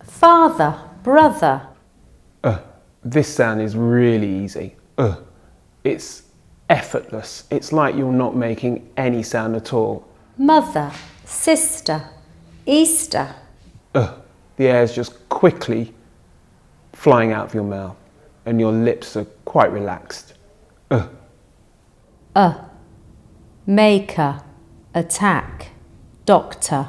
Father, brother. This sound is really easy. It's effortless. It's like you're not making any sound at all. Mother, sister, Easter. The air is just quickly flying out of your mouth and your lips are quite relaxed. Maker, attack, doctor.